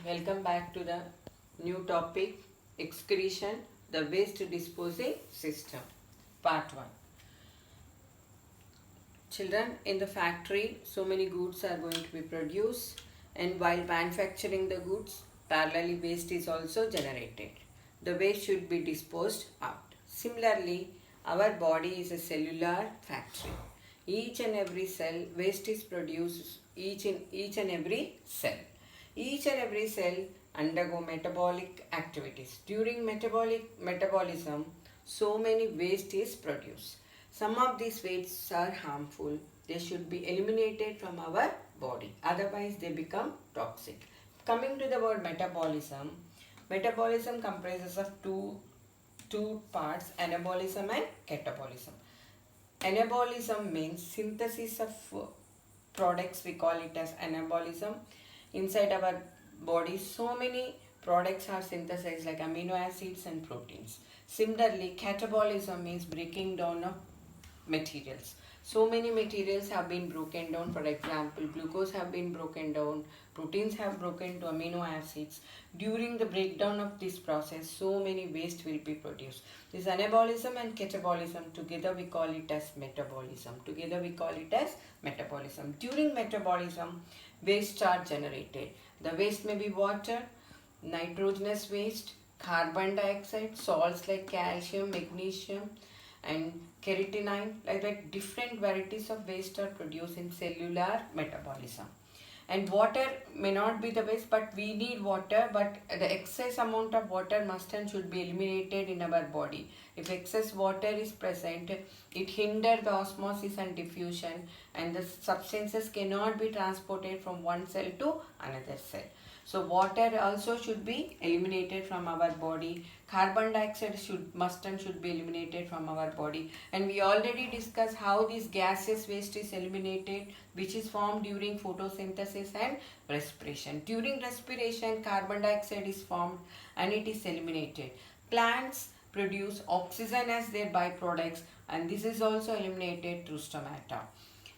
Welcome back to the new topic, excretion, the waste disposing system, part 1. Children, in the factory, so many goods are going to be produced, and while manufacturing the goods, parallelly waste is also generated. The waste should be disposed out. Similarly, our body is a cellular factory. Each and every cell, waste is produced each and every cell. Each and every cell undergo metabolic activities. During metabolism, so many waste is produced. Some of these wastes are harmful. They should be eliminated from our body. Otherwise, they become toxic. Coming to the word metabolism, metabolism comprises of two parts, anabolism and catabolism. Anabolism means synthesis of products, we call it as anabolism. Inside our body, so many products are synthesized like amino acids and proteins. Similarly, catabolism means breaking down of materials. So many materials have been broken down. For example, glucose have been broken down, proteins have broken to amino acids. During the breakdown of this process, so many waste will be produced. This anabolism and catabolism, together we call it as metabolism. During metabolism, waste are generated. The waste may be water, nitrogenous waste, carbon dioxide, salts like calcium, magnesium, and keratinine. Like different varieties of waste are produced in cellular metabolism. And water may not be the waste, but we need water, but the excess amount of water must and should be eliminated in our body. If excess water is present, it hinders the osmosis and diffusion, and the substances cannot be transported from one cell to another cell. So water also should be eliminated from our body. Carbon dioxide must and should be eliminated from our body. And we already discussed how this gaseous waste is eliminated, which is formed during photosynthesis and respiration. During respiration, carbon dioxide is formed and it is eliminated. Plants produce oxygen as their byproducts, and this is also eliminated through stomata.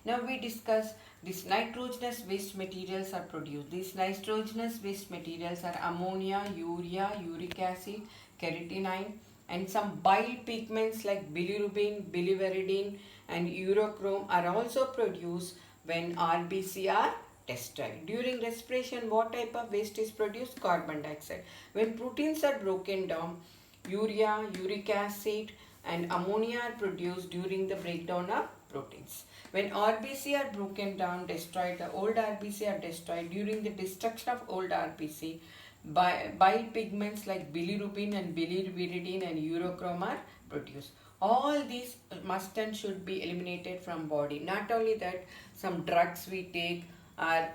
Now we discuss these nitrogenous waste materials are produced. These nitrogenous waste materials are ammonia, urea, uric acid, keratinine, and some bile pigments like bilirubin, bilirubineridine, and urochrome are also produced when RBC are destroyed. During respiration, what type of waste is produced? Carbon dioxide. When proteins are broken down, urea, uric acid, and ammonia are produced during the breakdown of proteins. When RBC are broken down, destroyed, the old RBC are destroyed. During the destruction of old RBC, bile pigments like bilirubin and bilirubineridine and urochrome are produced. All these must and should be eliminated from body. Not only that, some drugs we take are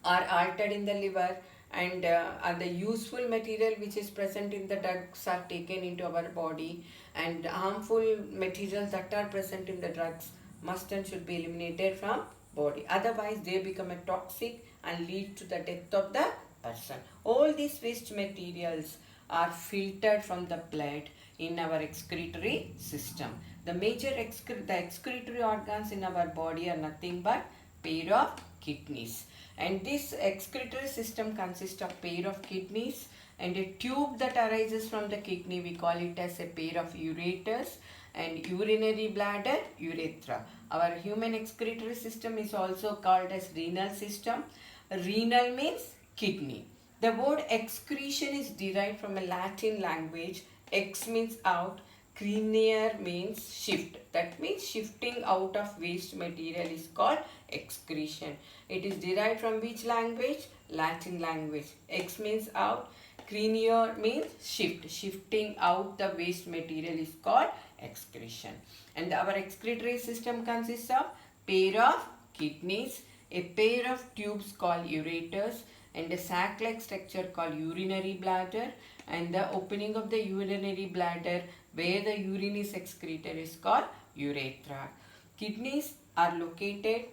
altered in the liver, and the useful material which is present in the drugs are taken into our body, and harmful materials that are present in the drugs must and should be eliminated from body. Otherwise, they become a toxic and lead to the death of the person. All these waste materials are filtered from the blood in our excretory system. The major excretory organs in our body are nothing but pair of kidneys. And this excretory system consists of pair of kidneys and a tube that arises from the kidney. We call it as a pair of ureters, and urinary bladder, urethra. Our human excretory system is also called as renal system. Renal means kidney. The word excretion is derived from a Latin language. Ex means out, crenier means shift. That means shifting out of waste material is called excretion. It is derived from which language? Latin language. Ex means out, crenier means shift. Shifting out the waste material is called excretion. And our excretory system consists of pair of kidneys, a pair of tubes called ureters, and a sac-like structure called urinary bladder, and the opening of the urinary bladder where the urine is excreted is called urethra. Kidneys are located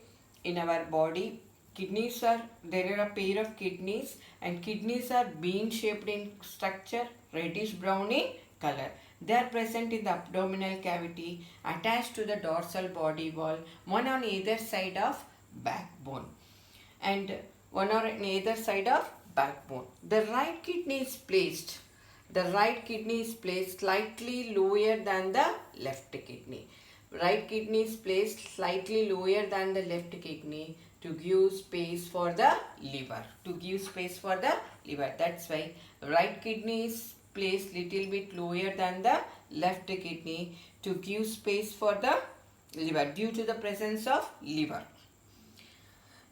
in our body. There are a pair of kidneys, and kidneys are bean shaped in structure, reddish brown in color. They are present in the abdominal cavity, attached to the dorsal body wall, one on either side of backbone, and one on either side of backbone. The right kidney is placed slightly lower than the left kidney. Right kidney is placed slightly lower than the left kidney to give space for the liver. That's why right kidney is placed little bit lower than the left kidney to give space for the liver due to the presence of liver.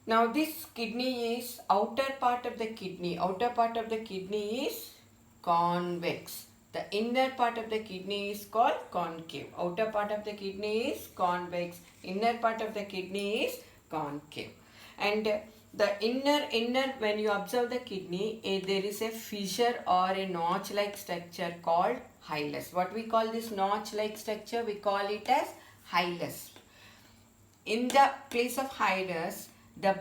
Now this kidney is outer part of the kidney. Outer part of the kidney is convex. The inner part of the kidney is called concave. Outer part of the kidney is convex. Inner part of the kidney is concave. And the inner when you observe the kidney, there is a fissure or a notch-like structure called hilus. What we call this notch-like structure? We call it as hilus. In the place of hilus, the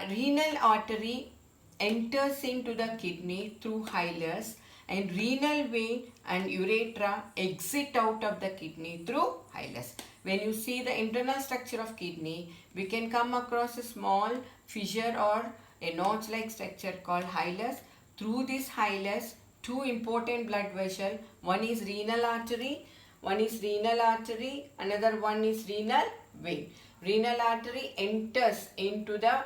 renal artery enters into the kidney through hilus, and renal vein and urethra exit out of the kidney through hilus. When you see the internal structure of kidney, we can come across a small fissure or a notch-like structure called hilus. Through this hilus, two important blood vessels, one is renal artery, another one is renal vein. Renal artery enters into the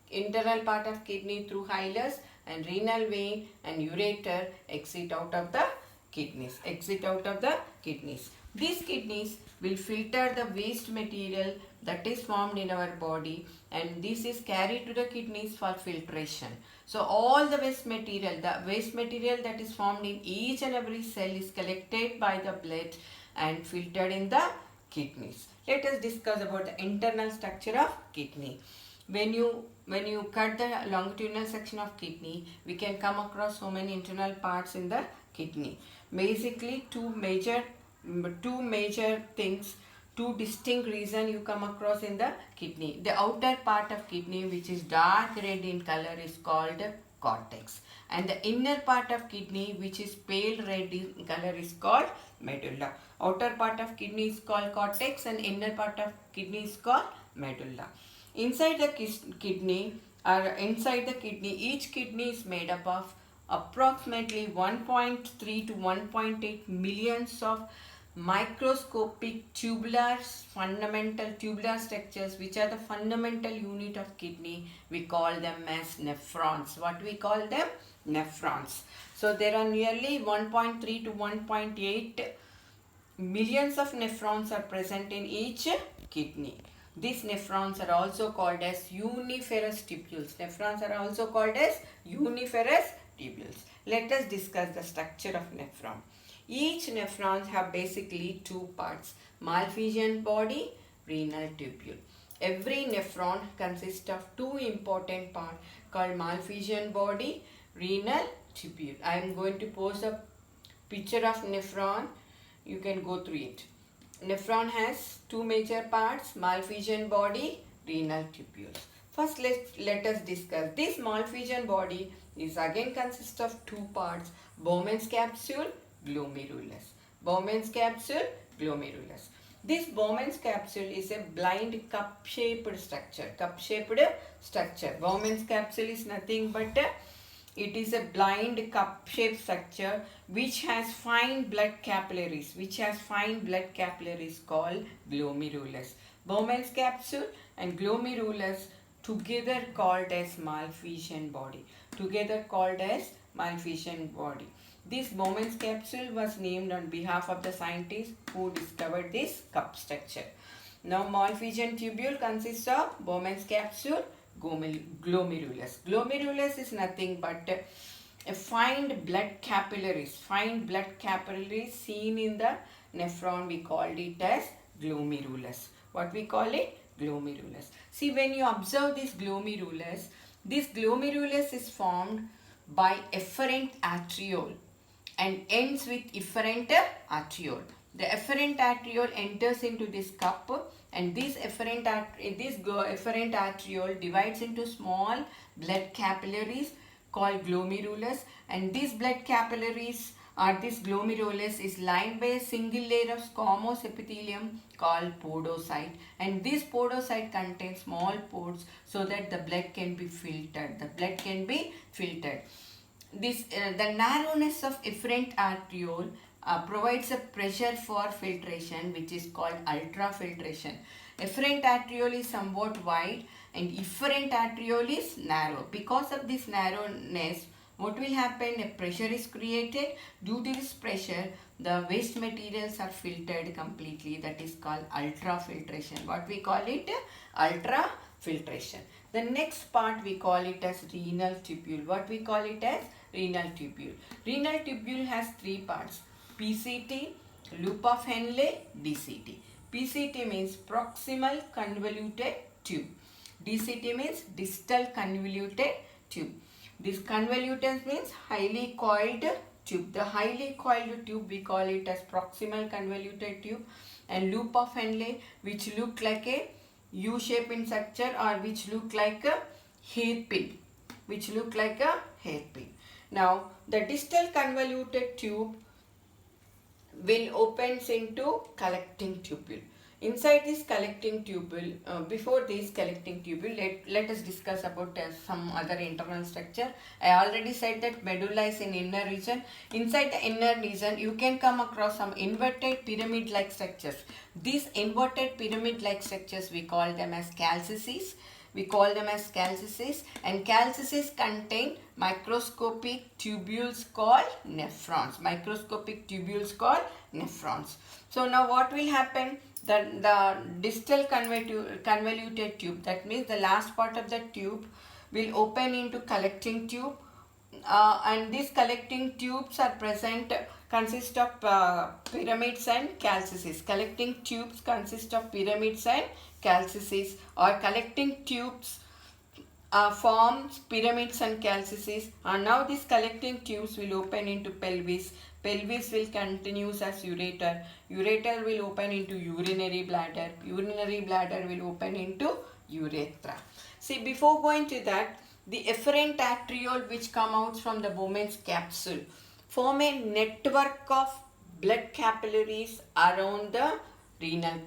internal part of kidney through hilus, and renal vein and ureter exit out of the kidneys. These kidneys will filter the waste material that is formed in our body, and this is carried to the kidneys for filtration. So all the waste material that is formed in each and every cell is collected by the blood and filtered in the kidneys. Let us discuss about the internal structure of kidney. When you cut the longitudinal section of kidney, we can come across so many internal parts in the kidney. Basically, two major things, two distinct reasons you come across in the kidney. The outer part of kidney, which is dark red in color, is called cortex, and the inner part of kidney, which is pale red in color, is called medulla. Outer part of kidney is called cortex and inner part of kidney is called medulla. Inside the kidney, each kidney is made up of approximately 1.3 to 1.8 millions of microscopic fundamental tubular structures, which are the fundamental unit of kidney. We call them as nephrons. What we call them? Nephrons. So there are nearly 1.3 to 1.8 millions of nephrons are present in each kidney. These nephrons are also called as uniferous tubules. Let us discuss the structure of nephron. Each nephron have basically two parts: Malpighian body, renal tubule. Every nephron consists of two important parts called Malpighian body, renal tubule. I am going to post a picture of nephron. You can go through it. Nephron has two major parts: Malpighian body, renal tubules. First, let us discuss. This Malpighian body is again consists of two parts: Bowman's capsule, glomerulus. This Bowman's capsule is a blind cup-shaped structure. Bowman's capsule is nothing but it is a blind cup-shaped structure which has fine blood capillaries. Called glomerulus. Bowman's capsule and glomerulus together called as Malpighian body. This Bowman's capsule was named on behalf of the scientist who discovered this cup structure. Now Malpighian tubule consists of Bowman's capsule, glomerulus. Glomerulus is nothing but a fine blood capillaries seen in the nephron. We called it as glomerulus. What we call it? Glomerulus. See, when you observe this glomerulus is formed by efferent arteriole and ends with efferent arteriole. The efferent arteriole enters into this cup, and this efferent arteriole divides into small blood capillaries called glomerulus, and these blood capillaries or this glomerulus is lined by a single layer of squamous epithelium called podocyte, and this podocyte contains small pores so that the blood can be filtered. The narrowness of efferent arteriole provides a pressure for filtration, which is called ultrafiltration. Efferent arteriole is somewhat wide and efferent arteriole is narrow. Because of this narrowness, what will happen? A pressure is created. Due to this pressure, the waste materials are filtered completely. That is called ultrafiltration. What we call it? Ultrafiltration. The next part we call it as renal tubule. What we call it as? Renal tubule. Renal tubule has three parts: PCT, loop of Henle, DCT. PCT means proximal convoluted tube. DCT means distal convoluted tube. This convoluted means highly coiled tube. The highly coiled tube we call it as proximal convoluted tube, and loop of Henle, which look like a U shape in structure or which look like a hairpin. Now the distal convoluted tube will opens into collecting tubule. Inside this collecting tubule, before this collecting tubule, let us discuss about some other internal structure. I already said that medulla is in inner region. Inside the inner region, you can come across some inverted pyramid-like structures. These inverted pyramid-like structures, we call them as calcices. And calcices contain microscopic tubules called nephrons. So now what will happen? The distal convoluted tube, that means the last part of the tube, will open into collecting tube, and these collecting tubes are consist of pyramids and calcices. Collecting tubes consist of pyramids and calcices, or collecting tubes forms pyramids and calcices, and now these collecting tubes will open into pelvis. Pelvis will continue as ureter. Ureter will open into urinary bladder. Urinary bladder will open into urethra. See, before going to that, the efferent arteriole which come out from the Bowman's capsule form a network of blood capillaries around the renal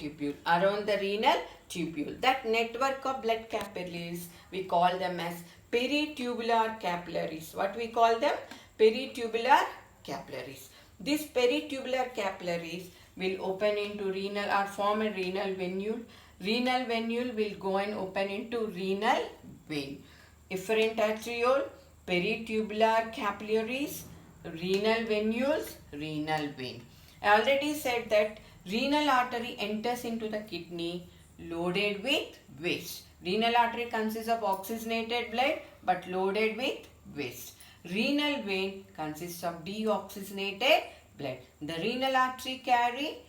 tubule. That network of blood capillaries, we call them as peritubular capillaries. What we call them? Peritubular capillaries. These peritubular capillaries will open into renal or form a renal venule. Renal venule will go and open into renal vein. Efferent arteriole, peritubular capillaries, renal venules, renal vein. I already said that renal artery enters into the kidney loaded with waste. Renal artery consists of oxygenated blood but loaded with waste. Renal vein consists of deoxygenated blood. The renal artery carry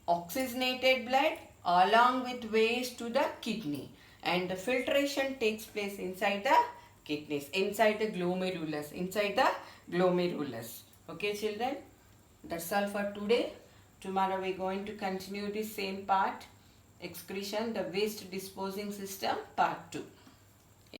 oxygenated blood along with waste to the kidney, and the filtration takes place inside the kidneys, inside the glomerulus. Okay children, that's all for today. Tomorrow we are going to continue the same part, excretion, the waste disposing system, part 2.